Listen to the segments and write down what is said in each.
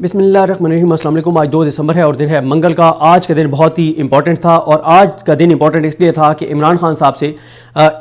बिस्मिल्लाहिर्रहमानिर्रहीम। अस्सलाम वालेकुम। आज 2 दिसंबर है और दिन है मंगल का। आज का दिन बहुत ही इंपॉर्टेंट था और आज का दिन इंपॉर्टेंट इसलिए था कि इमरान खान साहब से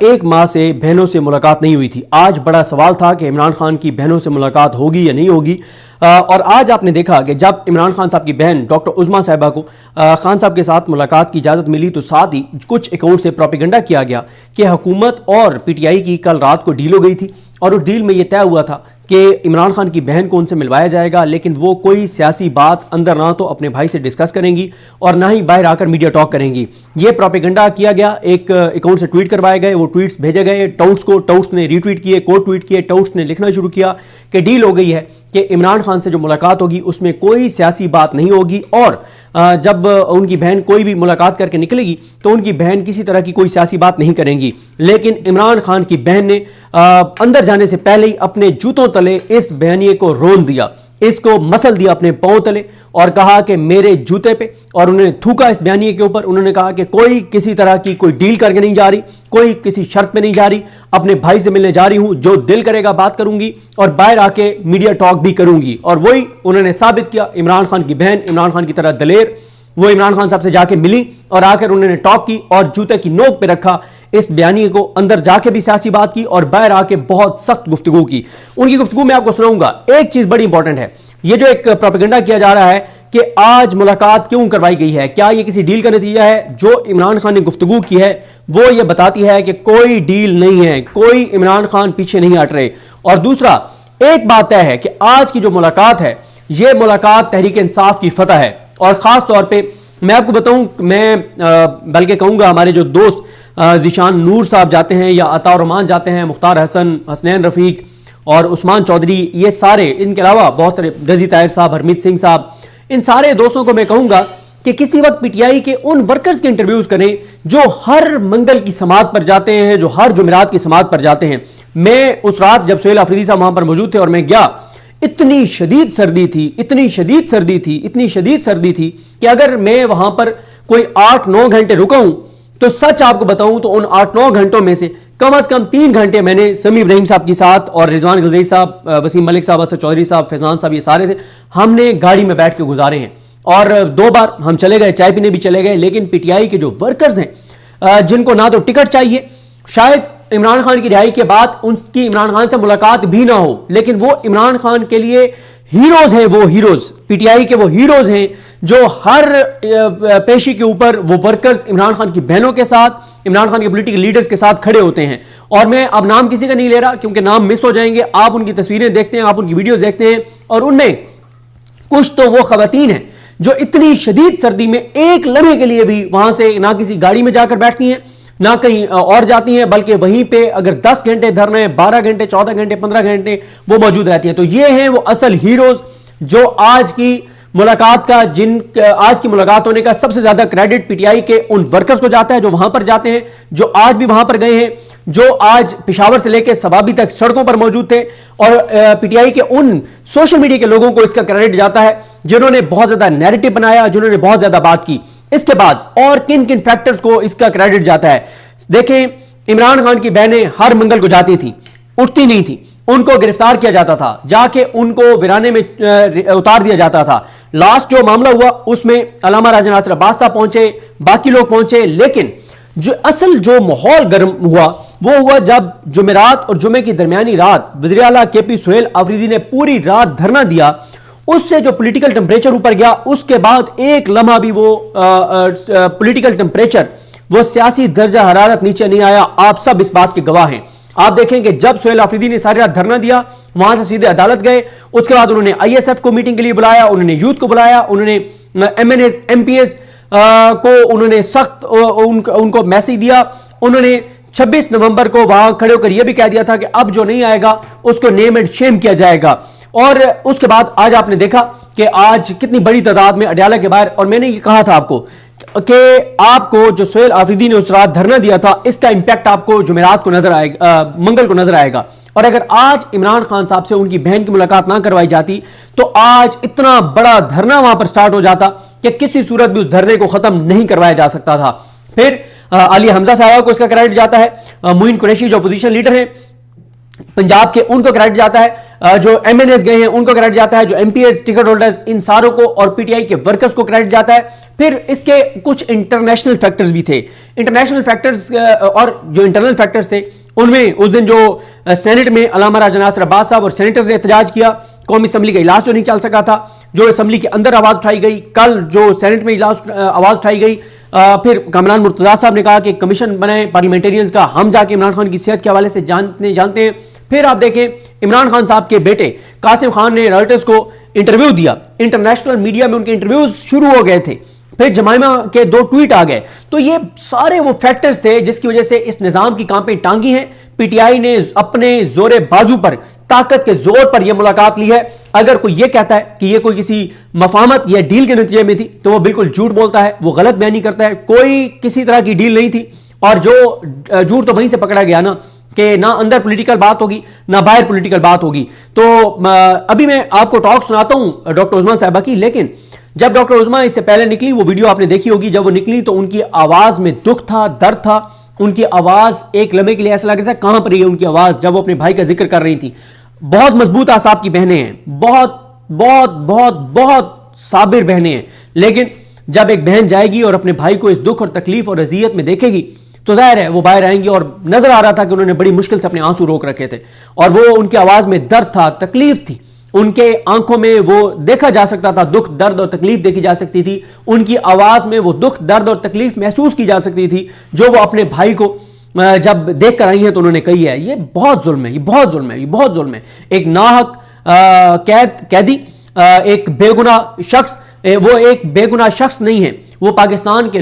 1 माह से बहनों से मुलाकात नहीं हुई थी। आज बड़ा सवाल था कि इमरान खान की बहनों से मुलाकात होगी या नहीं होगी। और आज आपने देखा कि जब इमरान खान साहब की बहन डॉक्टर उज़मा साहिबा को खान साहब के साथ मुलाकात की इजाज़त मिली तो साथ ही कुछ अकाउंट से प्रोपेगेंडा किया गया कि हुकूमत और पीटीआई की कल रात को डील हो गई थी और उस डील में यह तय हुआ था कि इमरान खान की बहन को उनसे मिलवाया जाएगा, लेकिन वो कोई सियासी बात अंदर ना तो अपने भाई से डिस्कस करेंगी और ना ही बाहर आकर मीडिया टॉक करेंगी। ये प्रोपेगेंडा किया गया, एक अकाउंट से ट्वीट करवाए गए, वो ट्वीट्स भेजे गए टाउट्स को, टाउट्स ने रीट्वीट किए, कोट ट्वीट किए, टाउट्स ने लिखना शुरू किया कि डील हो गई है कि इमरान खान से जो मुलाकात होगी उसमें कोई सियासी बात नहीं होगी और जब उनकी बहन कोई भी मुलाकात करके निकलेगी तो उनकी बहन किसी तरह की कोई सियासी बात नहीं करेंगी। लेकिन इमरान खान की बहन ने अंदर जाने से पहले ही अपने जूतों तले इस बयानिए को रोन दिया, इसको मसल दिया अपने पांव तले और कहा कि मेरे जूते पे, और उन्होंने थूका इस बयानिए के ऊपर। उन्होंने कहा कि कोई किसी तरह की कोई डील करके नहीं जा रही, कोई किसी शर्त पे नहीं जा रही, अपने भाई से मिलने जा रही हूं, जो दिल करेगा बात करूंगी और बाहर आके मीडिया टॉक भी करूंगी। और वही उन्होंने साबित किया। इमरान खान की बहन इमरान खान की तरह दलेर, वो इमरान खान साहब से जाके मिली और आकर उन्होंने टॉक की और जूते की नोक पे रखा इस बयानिए को। अंदर जाके भी सियासी बात की और बाहर आके बहुत सख्त गुफ्तगू की। उनकी गुफ्तगू में आपको सुनाऊंगा। एक चीज बड़ी इंपॉर्टेंट है, ये जो एक प्रोपेगेंडा किया जा रहा है कि आज मुलाकात क्यों करवाई गई है, क्या ये किसी डील का नतीजा है? जो इमरान खान ने गुफ्तगू की है वो ये बताती है कि कोई डील नहीं है, कोई इमरान खान पीछे नहीं हट रहे। और दूसरा, एक बात तय है कि आज की जो मुलाकात है ये मुलाकात तहरीक इंसाफ की फतह है। और खास तौर पे मैं आपको बताऊं, मैं बल्कि कहूंगा हमारे जो दोस्त ज़ीशान नूर साहब जाते हैं या अता रहमान जाते हैं, मुख्तार हसन, हसनैन रफीक और उस्मान चौधरी, ये सारे, इनके अलावा बहुत सारे, रजी ताहिर साहब, हरमीत सिंह साहब, इन सारे दोस्तों को मैं कहूंगा कि किसी वक्त पीटीआई के उन वर्कर्स के इंटरव्यूज करें जो हर मंगल की समात पर जाते हैं, जो हर जुमेरात की समात पर जाते हैं। मैं उस रात जब सुहेल अफरीदी साहब वहां पर मौजूद थे और मैं गया, इतनी शदीद सर्दी थी, इतनी शदीद सर्दी थी, इतनी शदीद सर्दी थी कि अगर मैं वहां पर कोई 8-9 घंटे रुका हूं तो सच आपको बताऊं तो उन 8-9 घंटों में से कम 3 घंटे मैंने समी इब्राहिम साहब के साथ और रिजवान गलजई साहब, वसीम मलिक साहब, असद चौधरी साहब, फैजान साहब, ये सारे थे, हमने गाड़ी में बैठ के गुजारे हैं। और 2 बार हम चले गए, चाय पीने भी चले गए। लेकिन पीटीआई के जो वर्कर्स हैं जिनको ना तो टिकट चाहिए, शायद इमरान खान की रिहाई के बाद उनकी इमरान खान से मुलाकात भी ना हो, लेकिन वो इमरान खान के लिए हीरोज हैं। वो हीरोज पीटीआई के वो हीरोज हैं जो हर पेशी के ऊपर वो वर्कर्स इमरान खान की बहनों के साथ, इमरान खान के पॉलिटिकल लीडर्स के साथ खड़े होते हैं। और मैं अब नाम किसी का नहीं ले रहा क्योंकि नाम मिस हो जाएंगे। आप उनकी तस्वीरें देखते हैं, आप उनकी वीडियोस देखते हैं और उनमें कुछ तो वो खवातीन हैं जो इतनी शदीद सर्दी में एक लम्हे के लिए भी वहां से ना किसी गाड़ी में जाकर बैठती हैं, ना कहीं और जाती हैं, बल्कि वहीं पे अगर 10 घंटे धरना है, 12 घंटे, 14 घंटे, 15 घंटे वो मौजूद रहती हैं। तो ये हैं वो असल हीरोज जो आज की मुलाकात का, आज की मुलाकात होने का सबसे ज्यादा क्रेडिट पीटीआई के उन वर्कर्स को जाता है जो वहां पर जाते हैं, जो आज भी वहां पर गए हैं, जो आज पेशावर से लेकर सवाबी तक सड़कों पर मौजूद थे। और पीटीआई के उन सोशल मीडिया के लोगों को इसका क्रेडिट जाता है जिन्होंने बहुत ज्यादा नैरेटिव बनाया, जिन्होंने बहुत ज्यादा बात की। इसके बाद और किन किन फैक्टर्स को इसका क्रेडिट जाता है देखें। इमरान खान की बहनें हर मंगल को जाती थी, उठती नहीं थी, उनको गिरफ्तार किया जाता था, जाके उनको वीराने में उतार दिया जाता था। लास्ट जो मामला हुआ उसमें अल्लामा राजा नासिर अब्बास साहब पहुंचे, बाकी लोग पहुंचे, लेकिन जो असल जो माहौल गर्म हुआ वो हुआ जब जुमेरात और जुमे की दरमियानी रात वज़ीर आला केपी सुहेल अफरीदी ने पूरी रात धरना दिया। उससे जो पॉलिटिकल टेम्परेचर ऊपर गया, उसके बाद एक लम्हा भी वो पॉलिटिकल टेम्परेचर, वो सियासी दर्जा हरारत नीचे नहीं आया। आप सब इस बात के गवाह हैं। आप देखेंगे जब सुहेल अफरीदी ने सारी रात धरना दिया, वहां से सीधे अदालत गए, उसके बाद उन्होंने आईएसएफ को मीटिंग के लिए बुलाया, उन्होंने यूथ को बुलाया, उन्होंने एमएनएस एमपीएस को उन्होंने सख्त उनको मैसेज दिया। उन्होंने 26 नवंबर को वहां खड़े होकर यह भी कह दिया था कि अब जो नहीं आएगा उसको नेम एंड शेम किया जाएगा। और उसके बाद आज आपने देखा कि आज कितनी बड़ी तादाद में अडयाला के बाहर, और मैंने ये कहा था आपको कि आपको जो सुहेल अफरीदी ने उस रात धरना दिया था, इसका इंपैक्ट आपको जुमेरात को नजर आएगा, मंगल को नजर आएगा। और अगर आज इमरान खान साहब से उनकी बहन की मुलाकात ना करवाई जाती तो आज इतना बड़ा धरना वहां पर स्टार्ट हो जाता कि किसी सूरत भी उस धरने को खत्म नहीं करवाया जा सकता था। फिर आलिया हमजा साहब को इसका क्रेडिट जाता है। मोइन कुरैशी जो अपोजिशन लीडर हैं, पंजाब के उनको क्रेडिट जाता है, जो एमएनएस गए हैं उनको क्रेडिट जाता है, जो एमपीएस टिकट होल्डर्स इन सारों को और पीटीआई के वर्कर्स को क्रेडिट जाता है। फिर इसके कुछ इंटरनेशनल फैक्टर्स भी थे। इंटरनेशनल फैक्टर्स और जो इंटरनल फैक्टर्स थे उनमें उस दिन जो सेनेट में अल्लामा राजा नासिर अब्बास साहब और सेनेटर्स ने एहतजाज किया, कौमी असम्बली का इजलास जो नहीं चल सका था, जो असम्बली के अंदर आवाज उठाई गई, कल जो सेनेट में आवाज उठाई गई, फिर कामरान मुर्तजा साहब ने कहा कि कमीशन बनाए पार्लियामेंटेरियंस का, हम जाके इमरान खान की सेहत के हवाले से जानते हैं। फिर आप देखें इमरान खान साहब के बेटे कासिम खान ने रॉयटर्स को इंटरव्यू दिया, इंटरनेशनल मीडिया में उनके इंटरव्यूज शुरू हो गए थे, फिर जमाइमा के 2 ट्वीट आ गए। तो ये सारे वो फैक्टर्स थे जिसकी वजह से इस निजाम की कांपें टांगी हैं। पीटीआई ने अपने जोरे बाजू पर, ताकत के जोर पर यह मुलाकात ली है। अगर कोई यह कहता है कि यह कोई किसी मफामत या डील के नतीजे में थी तो वह बिल्कुल झूठ बोलता है, वो गलत बयानी करता है। कोई किसी तरह की डील नहीं थी, और जो झूठ तो वहीं से पकड़ा गया ना कि ना अंदर पॉलिटिकल बात होगी ना बाहर पॉलिटिकल बात होगी। तो अभी मैं आपको टॉक सुनाता हूं डॉक्टर उज़मा साहिबा की। लेकिन जब डॉक्टर उज़मा इससे पहले निकली, वो वीडियो आपने देखी होगी, जब वो निकली तो उनकी आवाज में दुख था, दर्द था। उनकी आवाज एक लम्हे के लिए ऐसा लग रहा था कहां पर है उनकी आवाज जब वो अपने भाई का जिक्र कर रही थी। बहुत मजबूत आसाब की बहनें हैं, बहुत बहुत बहुत बहुत साबिर बहनें हैं। लेकिन जब एक बहन जाएगी और अपने भाई को इस दुख और तकलीफ और अजियत में देखेगी तो जाहिर है वो बाहर आएंगी। और नजर आ रहा था कि उन्होंने बड़ी मुश्किल से अपने आंसू रोक रखे थे, और वो उनकी आवाज में दर्द था, तकलीफ थी, उनके आंखों में वो देखा जा सकता था, दुख, दर्द और तकलीफ देखी जा सकती थी। उनकी आवाज में वो दुख, दर्द और तकलीफ महसूस की जा सकती थी जो वो अपने भाई को जब देख कर आई है तो उन्होंने कही है, ये बहुत जुल्म है, ये बहुत जुल्म है, ये बहुत जुल्म है। एक नाहक कैदी, एक बेगुनाह शख्स, वो एक बेगुनाह शख्स नहीं है, वो पाकिस्तान के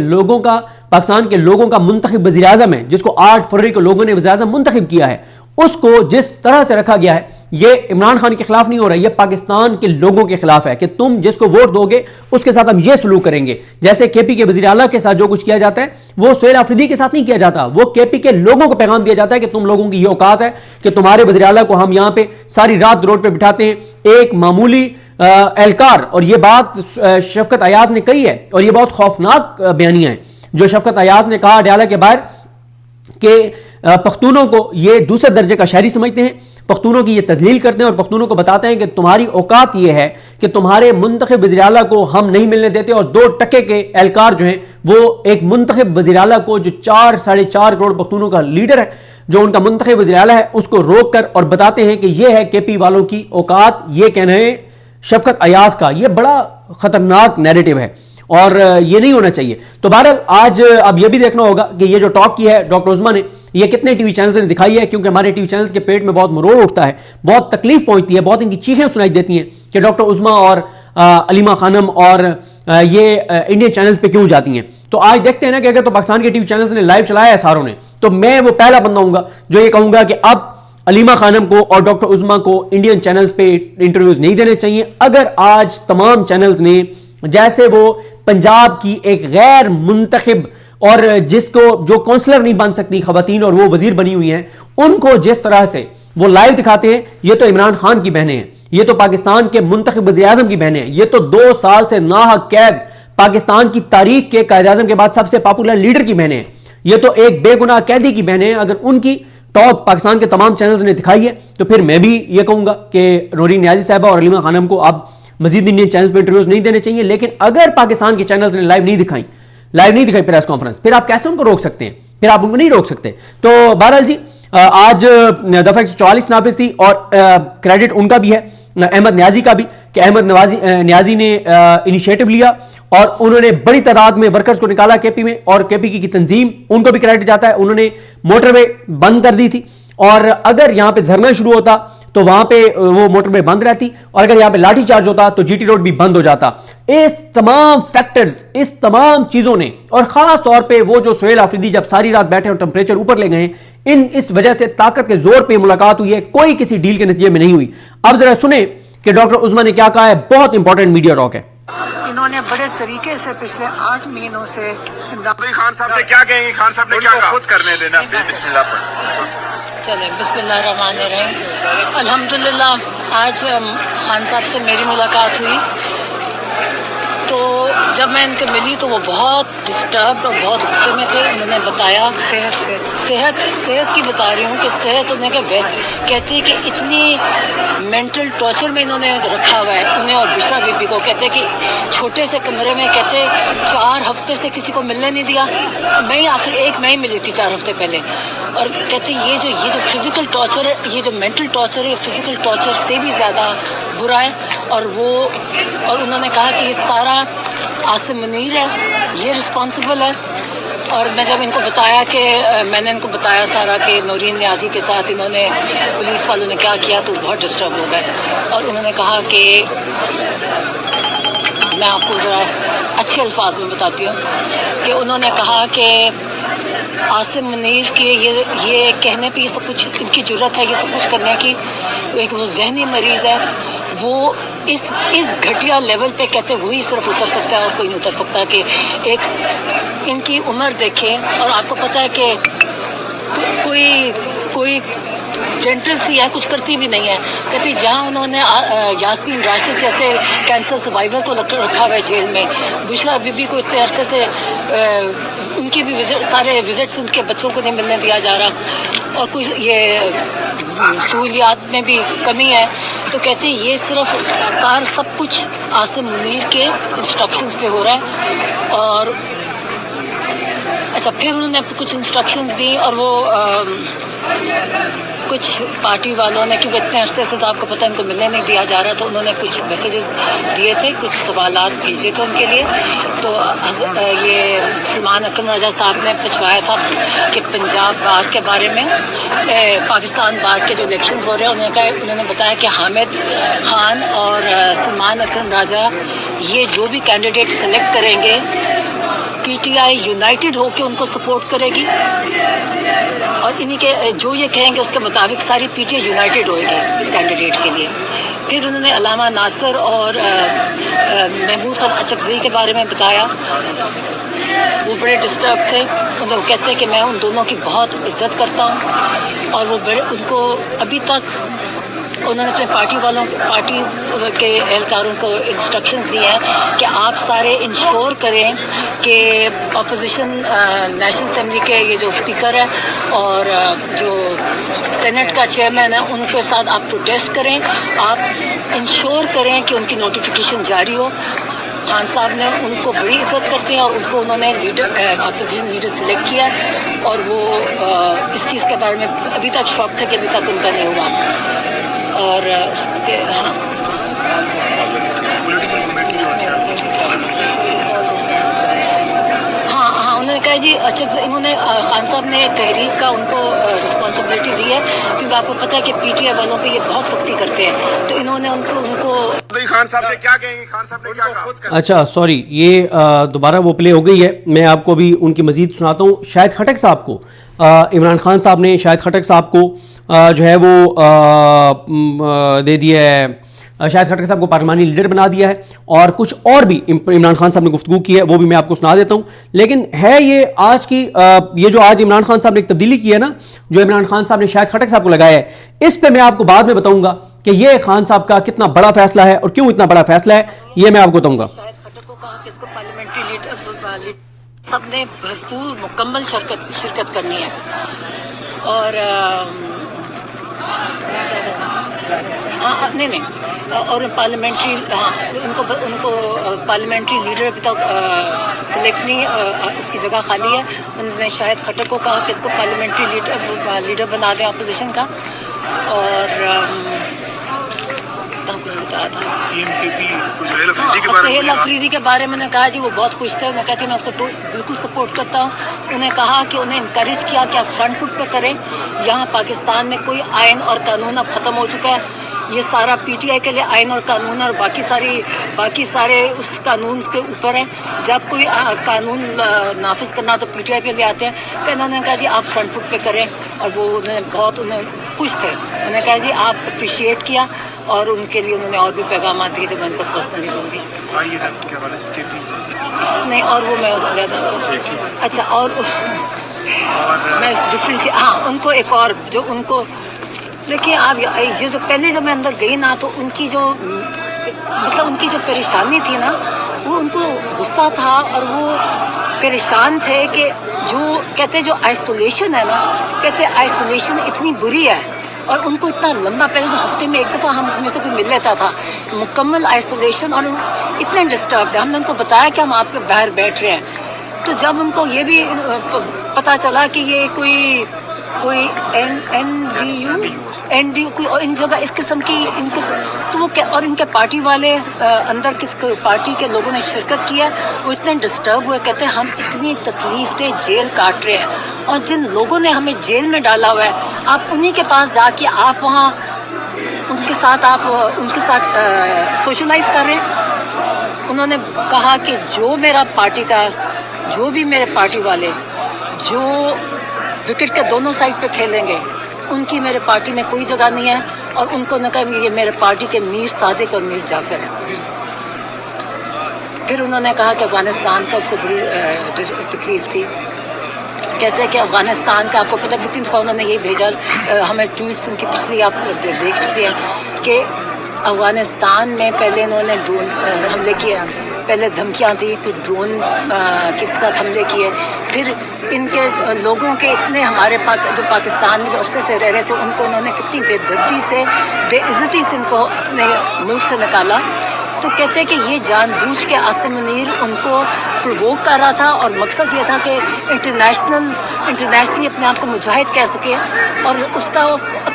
लोगों का मुंतखब वज़ीर आज़म है, जिसको 8 फरवरी को लोगों ने वज़ीर आज़म मुंतखब किया है। उसको जिस तरह से रखा गया है, ये इमरान खान के खिलाफ नहीं हो रहा है, ये पाकिस्तान के लोगों के खिलाफ है कि तुम जिसको वोट दोगे उसके साथ हम ये सलूक करेंगे। जैसे केपी के वज़ीर आला के साथ जो कुछ किया जाता है वो सोहेल आफरीदी के साथ नहीं किया जाता, वो केपी के लोगों को पैगाम दिया जाता है कि तुम लोगों की ये औकात है कि तुम्हारे वज़ीर आला को हम यहां पे सारी रात रोड पे बिठाते हैं। एक मामूली एहलकार, और ये बात शफकत अयाज ने कही है, और ये बहुत खौफनाक बयानियां हैं जो शफकत अयाज ने कहा अडयाला के बाहर कि पख्तूनों को ये दूसरे दर्जे का शहरी समझते हैं, पख्तूनों की ये तजलील करते हैं और पख्तूनों को बताते हैं कि तुम्हारी औकात ये है कि तुम्हारे मुंतखब वज़ीर आला को हम नहीं मिलने देते। और 2 टके के एहलकार जो हैं वो एक मुंतखब वज़ीर आला को, जो 4-4.5 करोड़ पख्तूनों का लीडर है, जो उनका मुंतखब वज़ीर आला है, उसको रोक कर और बताते हैं कि ये है केपी वालों की औकात। ये कहना है शफकत अयाज का, ये बड़ा खतरनाक नैरेटिव है और ये नहीं होना चाहिए। तो बहरहाल आज अब ये भी देखना होगा कि ये जो टॉक की है डॉक्टर उज़मा ने, ये कितने टीवी चैनल्स ने दिखाई है, क्योंकि हमारे टीवी चैनल्स के पेट में बहुत मरोड़ उठता है, बहुत तकलीफ पहुंचती है, बहुत इनकी चीखें सुनाई देती हैं कि डॉक्टर उज़मा और अलीमा खानम और ये इंडियन चैनल्स पे क्यों जाती हैं। तो आज देखते हैं ना कि अगर तो पाकिस्तान के टीवी चैनल्स ने लाइव चलाया है सारों ने, तो मैं वो पहला बंदा हूंगा जो ये कहूंगा कि अब अलीमा खानम को और डॉक्टर उज़मा को इंडियन चैनल्स पे इंटरव्यूज नहीं देने चाहिए। अगर आज तमाम चैनल्स ने, जैसे वो पंजाब की एक गैर मुंतखब और जिसको जो काउंसलर नहीं बन सकती खवातीन और वो वजीर बनी हुई हैं, उनको जिस तरह से वो लाइव दिखाते हैं, ये तो इमरान खान की बहनें हैं, ये तो पाकिस्तान के मुंतखब वज़ीर आज़म की बहनें हैं, ये तो 2 साल से नाहक कैद पाकिस्तान की तारीख के कायद आज़म के बाद सबसे पॉपुलर लीडर की बहनें हैं, ये तो एक बेगुनाह कैदी की बहनें हैं। अगर उनकी टॉक पाकिस्तान के तमाम चैनल्स ने दिखाई है तो फिर मैं भी ये कहूंगा कि नौरीन नियाज़ी साहबा और अलीमा खानम को अब मजीद इंडियन चैनल्स पर इंटरव्यूज नहीं देने चाहिए। लेकिन अगर पाकिस्तान के चैनल्स ने लाइव नहीं दिखाई प्रेस कॉन्फ्रेंस, फिर आप कैसे उनको रोक सकते हैं? फिर आप उनको नहीं रोक सकते। तो बहरहाल जी आज दफा 144 नाफिज थी और क्रेडिट उनका भी है, अहमद न्याजी का भी, कि अहमद न्याजी ने इनिशिएटिव लिया और उन्होंने बड़ी तादाद में वर्कर्स को निकाला केपी में, और केपी की तंजीम, उनको भी क्रेडिट जाता है। उन्होंने मोटरवे बंद कर दी थी, और अगर यहां पे धरना शुरू होता तो वहां पे वो मोटरवे बंद रहती, और अगर यहां पे लाठी चार्ज होता तो जीटी रोड भी बंद हो जाता। इस तमाम फैक्टर्स, इस तमाम चीजों ने, और खास तौर पे वो जो सोहेल आफरीदी जब सारी रात बैठे और टेम्परेचर ऊपर ले गए, इस वजह से ताकत के जोर पे मुलाकात हुई है, कोई किसी डील के नतीजे में नहीं हुई। अब जरा सुने कि डॉक्टर उज़मा ने क्या कहा है, बहुत इंपॉर्टेंट मीडिया टॉक है। इन्होंने बड़े तरीके से पिछले 8 महीनों से खान साहब से क्या कहेंगे? खान साहब ने क्या कहा? खुद करने देना। बिस्मिल्लाह पढ़। चले बिस्मिल्लाहिर्रहमानिर्रहीम। अल्हम्दुलिल्लाह आज खान साहब से मेरी मुलाकात हुई तो जब मैं इनके मिली तो वो बहुत डिस्टर्ब और बहुत गुस्से में थे। उन्होंने बताया सेहत की बता रही हूँ कि सेहत उन्हें के वैसे कहते हैं कि इतनी मेंटल टॉर्चर में इन्होंने रखा हुआ है उन्हें और बुशरा बीबी को। कहते हैं कि छोटे से कमरे में कहते 4 हफ्ते से किसी को मिलने नहीं दिया। मैं ही मिली थी 4 हफ्ते पहले। और कहते ये जो फिजिकल टॉर्चर है, ये जो मेंटल टॉर्चर है, फिजिकल टॉर्चर से भी ज़्यादा बुरा है। और उन्होंने कहा कि ये सारा आसिम मुनीर है, ये रिस्पॉन्सिबल है। और मैं जब इनको बताया कि मैंने इनको बताया सारा कि नौरीन न्याजी के साथ इन्होंने पुलिस वालों ने क्या किया, तो बहुत डिस्टर्ब हो गए। और उन्होंने कहा कि मैं आपको ज़रा अच्छे अल्फाज में बताती हूँ कि उन्होंने कहा कि आसिम मुनीर के ये कहने पे ये सब कुछ इनकी जुर्रत है, ये सब कुछ करने की। एक वो जहनी मरीज़ है, वो इस घटिया लेवल पे कहते वही सिर्फ उतर सकता है और कोई नहीं उतर सकता। कि एक इनकी उम्र देखें और आपको पता है कि कोई जेंटल सी है, कुछ करती भी नहीं है। कहती जहाँ उन्होंने यास्मीन राशिद जैसे कैंसर सर्वाइवर को रखा हुआ है जेल में, बुशरा बीबी को इतने अरसे से उनकी भी सारे विजिट्स उनके बच्चों को नहीं मिलने दिया जा रहा, और कुछ ये सहूलियात में भी कमी है। तो कहते हैं ये सिर्फ सब कुछ आसिम मुनीर के इंस्ट्रक्शंस पे हो रहा है। और अच्छा, फिर उन्होंने कुछ इंस्ट्रक्शंस दी और वो कुछ पार्टी वालों ने, क्योंकि इतने अरसे से तो आपको पता है इनको मिलने नहीं दिया जा रहा, तो उन्होंने कुछ मैसेजेस दिए थे, कुछ सवालात भेजे थे उनके लिए। तो ये सलमान अकरम राजा साहब ने पूछवाया था कि पंजाब बार के बारे में, पाकिस्तान बार के जो इलेक्शंस हो रहे हैं, उन्होंने बताया कि हामिद खान और सलमान अकरम राजा ये जो भी कैंडिडेट सेलेक्ट करेंगे, पीटीआई यूनाइटेड होकर उनको सपोर्ट करेगी। और इन्हीं के जो ये कहेंगे उसके मुताबिक सारी पीटीआई यूनाइटेड होएगी इस कैंडिडेट के लिए। फिर उन्होंने अलामा नासिर और महमूद खान अचकज़ई के बारे में बताया। वो बड़े डिस्टर्ब थे। मतलब कहते हैं कि मैं उन दोनों की बहुत इज्जत करता हूँ, और वो उनको अभी तक उन्होंने अपने पार्टी के एहलकारों को इंस्ट्रक्शंस दिए हैं कि आप सारे इंश्योर करें कि अपोजिशन नेशनल असेंबली के ये जो स्पीकर है और जो सेनेट का चेयरमैन है, उनके साथ आप प्रोटेस्ट करें। आप इंश्योर करें कि उनकी नोटिफिकेशन जारी हो। खान साहब ने उनको बड़ी इज्जत करते हैं और उनको उन्होंने अपोजिशन लीडर सेलेक्ट किया, और वो इस चीज़ के बारे में अभी तक शौक थे कि अभी तक उनका नहीं हुआ। और हाँ, उन्होंने कहा जी, अच्छा इन्होंने खान साहब ने तहरीक का उनको रिस्पॉन्सिबिलिटी दी है, क्योंकि आपको पता है कि पीटीआई वालों पे ये बहुत सख्ती करते हैं। तो इन्होंने उनको खान साहब से क्या कहेंगे? खान साहब ने क्या कहा? अच्छा सॉरी, ये दोबारा वो प्ले हो गई है। मैं आपको भी उनकी मजीद सुनाता हूँ। शाहिद खटक साहब को इमरान खान साहब ने शाहिद खटक साहब को जो है वो दे दिया है, शाहिद खटक साहब को पार्लिमानी लीडर बना दिया है, और कुछ और भी इमरान खान साहब ने गुफ्तगू की है, वो भी मैं आपको सुना देता हूं। लेकिन है ये आज की ये जो आज इमरान खान साहब ने एक तब्दीली की है ना, जो इमरान खान साहब ने शाहिद खटक साहब को लगाया है, इस पे मैं आपको बाद में बताऊंगा कि ये खान साहब का कितना बड़ा फैसला है और क्यों इतना बड़ा फैसला है, ये मैं आपको बताऊंगा। शाहिद खटक को कहा कि इसको पार्लियामेंट्री लीडर सबने भरपूर मुकम्मल शिरकत करनी है। और नहीं, और पार्लियामेंट्री, हाँ, उनको पार्लियामेंट्री लीडर अभी तक सिलेक्ट नहीं, उसकी जगह खाली है। उन्होंने शायद खटक को कहा कि इसको पार्लियामेंट्री लीडर बना दें अपोजिशन का। और कुछ बताया था सुहेल अफरीदी के बारे में। उन्होंने कहा जी वो बहुत खुश थे। उन्होंने कहा कि मैं उसको बिल्कुल सपोर्ट करता हूँ। उन्हें कहा कि उन्हें इनकरेज किया कि आप फ्रंट फुट पे करें। यहाँ पाकिस्तान में कोई आइन और कानून अब ख़त्म हो चुका है। ये सारा पीटीआई के लिए आइन और कानून और बाकी सारे उस कानून के ऊपर है। जब कोई कानून नाफिज करना तो पीटीआई पे ले आते हैं। तो इन्होंने कहा जी आप फ्रंट फुट पे करें, और वो उन्हें खुश थे। उन्होंने कहा जी आप अप्रिशिएट किया, और उनके लिए उन्होंने और भी पैगाम दिए जो मैं उनको पर्सनली दूँगी। नहीं, और वो मैं ज़्यादा अच्छा, और मैं डिफरेंट, हाँ, उनको एक और जो उनको देखिए आप, ये जो पहले जब मैं अंदर गई ना, तो उनकी जो परेशानी थी ना, वो उनको गुस्सा था और वो परेशान थे कि जो कहते जो आइसोलेशन है ना, कहते आइसोलेशन इतनी बुरी है और उनको इतना लंबा, पहले तो हफ्ते में एक दफ़ा हम में से कोई मिल लेता था, मुकम्मल आइसोलेशन, और इतने डिस्टर्ब है। हमने उनको बताया कि हम आपके बाहर बैठ रहे हैं, तो जब उनको ये भी पता चला कि ये कोई NDU कोई इन जगह इस किस्म की इनके, तो वो और इनके पार्टी वाले अंदर किस पार्टी के लोगों ने शिरकत किया, वो इतने डिस्टर्ब हुए, कहते हैं हम इतनी तकलीफ से जेल काट रहे हैं और जिन लोगों ने हमें जेल में डाला हुआ है आप उन्हीं के पास जाके आप वहाँ उनके साथ सोशलाइज कर रहे हैं। उन्होंने कहा कि जो भी मेरे पार्टी वाले जो विकेट के दोनों साइड पे खेलेंगे उनकी मेरे पार्टी में कोई जगह नहीं है, और उनको न कहा ये मेरे पार्टी के मीर सादिक और मीर जाफर हैं। फिर उन्होंने कहा कि अफगानिस्तान का उनको बड़ी तकलीफ थी, कहते हैं कि अफगानिस्तान का आपको पता है कितनी दफ़ा उन्होंने यही भेजा, हमें ट्वीट्स उनकी पिछली आप देख चुके हैं कि अफगानिस्तान में पहले इन्होंने ड्रोन हमले किए, पहले धमकियाँ दी, फिर ड्रोन किसका हमले किए, फिर इनके लोगों के इतने हमारे जो पाकिस्तान में जो अरसे से रह रहे थे उनको उन्होंने कितनी बेदर्दी से बेइज्जती से इनको अपने मुल्क से निकाला। तो कहते हैं कि ये जानबूझ के आसिम मुनीर उनको प्रोवोक कर रहा था और मकसद ये था कि इंटरनेशनली अपने आप को मुजाहिद कह सके, और उसका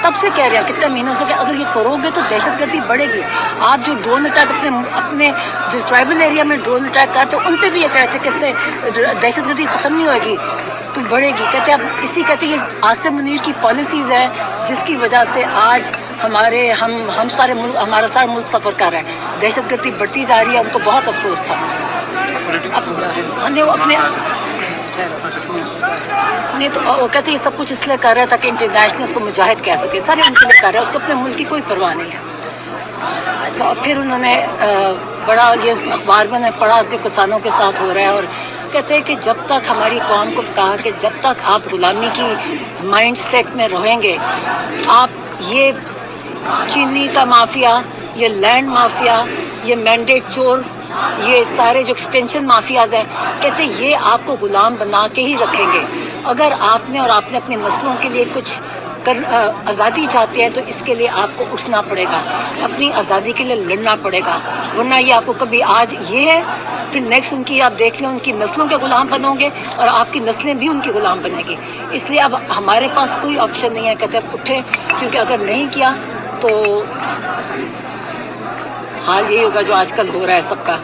तब से कह रहे हैं कितने महीनों से कि अगर ये करोगे तो दहशतगर्दी बढ़ेगी। आप जो ड्रोन अटैक अपने जो ट्राइबल एरिया में ड्रोन अटैक करते हैं उन पर भी ये कहते हैं कि इससे दहशतगर्दी ख़त्म नहीं होगी तो बढ़ेगी। कहते हैं अब ये आसिम मुनीर की पॉलिसीज़ है जिसकी वजह से आज हमारा सारा मुल्क सफ़र कर रहा है, दहशतगर्दी बढ़ती जा रही है। उनको बहुत अफसोस था। अब वो अपने नहीं तो वो कहते ये सब कुछ इसलिए कर रहा था कि इंटरनेशनल उसको मुजाहिद कह सके, सारे उनके लिए कर रहा है, उसको अपने मुल्क की कोई परवाह नहीं है। अच्छा, और फिर उन्होंने बड़ा ये अखबार में पढ़ा जो किसानों के साथ हो रहा है, और कहते हैं कि जब तक हमारी कौम को कहा कि जब तक आप गुलामी की माइंड सेट में रहेंगे, आप ये चीनी का माफिया, ये लैंड माफिया, ये मैंडेट चोर, ये सारे जो एक्सटेंशन माफियाज हैं, कहते ये आपको गुलाम बना के ही रखेंगे। अगर आपने अपनी नस्लों के लिए कुछ आज़ादी चाहते हैं तो इसके लिए आपको उठना पड़ेगा, अपनी आज़ादी के लिए लड़ना पड़ेगा, वरना ये आपको कभी आज ये है फिर नेक्स्ट उनकी आप देख लें उनकी नस्लों के गुलाम बनोगे और आपकी नस्लें भी उनकी गुलाम बनेगी। इसलिए अब हमारे पास कोई ऑप्शन नहीं है, कहते अब उठे, क्योंकि अगर नहीं किया तो हाल यही होगा जो आजकल हो रहा है सबका।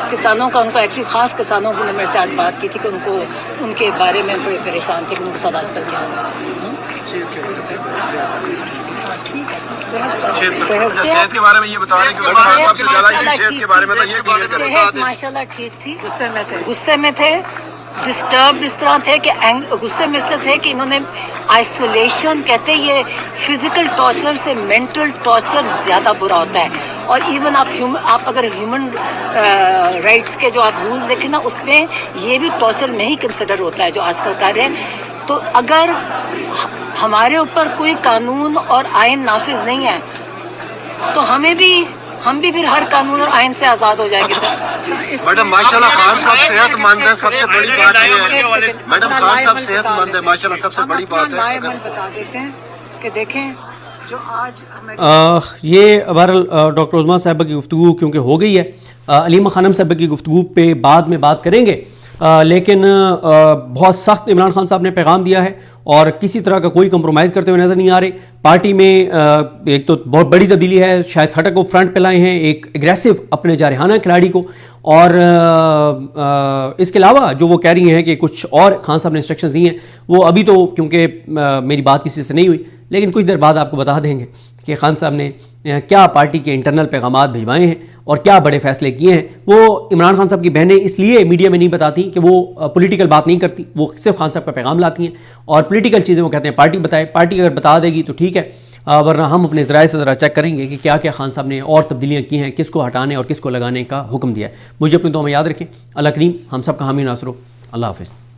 किसानों का उनको एक्चुअली ख़ास किसानों की मेरे से आज बात की थी कि उनको उनके बारे में बड़े परेशान थे कि उनके साथ आजकल क्या हो रहा है। ठीक है, सेहत के बारे में ये बता रहे हैं सबसे ज़्यादा इसी सेहत के बारे में तो ये सेहत माशाल्लाह ठीक थी। गुस्से में थे, डिस्टर्ब इस तरह थे कि गुस्से में इसलिए थे कि इन्होंने आइसोलेशन, कहते ये फिजिकल टॉर्चर से मेंटल टॉर्चर ज़्यादा बुरा होता है। और इवन आप अगर ह्यूमन राइट्स के जो आप रूल्स देखें ना, उसमें ये भी टॉर्चर में ही कंसिडर होता है जो आजकल कर रहे हैं। तो अगर हमारे ऊपर कोई कानून और आइन नाफिज नहीं है तो हम भी फिर हर कानून और आइन से आज़ाद हो जाएंगे। मैडम माशाल्लाह खान साहब सेहतमंद है, सबसे बड़ी बात ये है। मैडम खान साहब सेहतमंद है माशाल्लाह, सबसे बड़ी बात है। बता देते हैं कि देखें जो आज ये बहरहाल डॉक्टर उज़मा साहिबा की गुफ्तगू क्योंकि हो गई है, अलीमा खानम साहिबा की गुफ्तगू पे बाद में बात करेंगे, लेकिन बहुत सख्त इमरान खान साहब ने पैगाम दिया है और किसी तरह का कोई कंप्रोमाइज़ करते हुए नज़र नहीं आ रहे। पार्टी में एक तो बहुत बड़ी तब्दीली है, शायद खटक को फ्रंट पे लाए हैं, एक एग्रेसिव अपने जारहाना खिलाड़ी को, और इसके अलावा जो वो कह रही हैं कि कुछ और खान साहब ने इंस्ट्रक्शंस दी हैं, वो अभी तो क्योंकि मेरी बात किसी से नहीं हुई, लेकिन कुछ देर बाद आपको बता देंगे कि खान साहब ने क्या पार्टी के इंटरनल पैगामात भिजवाए हैं और क्या बड़े फैसले किए हैं। वो इमरान खान साहब की बहनें इसलिए मीडिया में नहीं बताती कि वो पॉलिटिकल बात नहीं करती, वो सिर्फ खान साहब का पैगाम लाती हैं, और पॉलिटिकल चीज़ें वो कहते हैं पार्टी बताए, पार्टी अगर बता देगी तो ठीक है, वरना हम अपने ज़राए से ज़रा चेक करेंगे कि क्या क्या खान साहब ने और तब्दीलियाँ की हैं, किसको हटाने और किसको लगाने का हुक्म दिया है। मुझे अपनी दुआ में याद रखें। अल्लाह करीम हम सब का हामी नासरो। अल्लाह हाफ़िज़।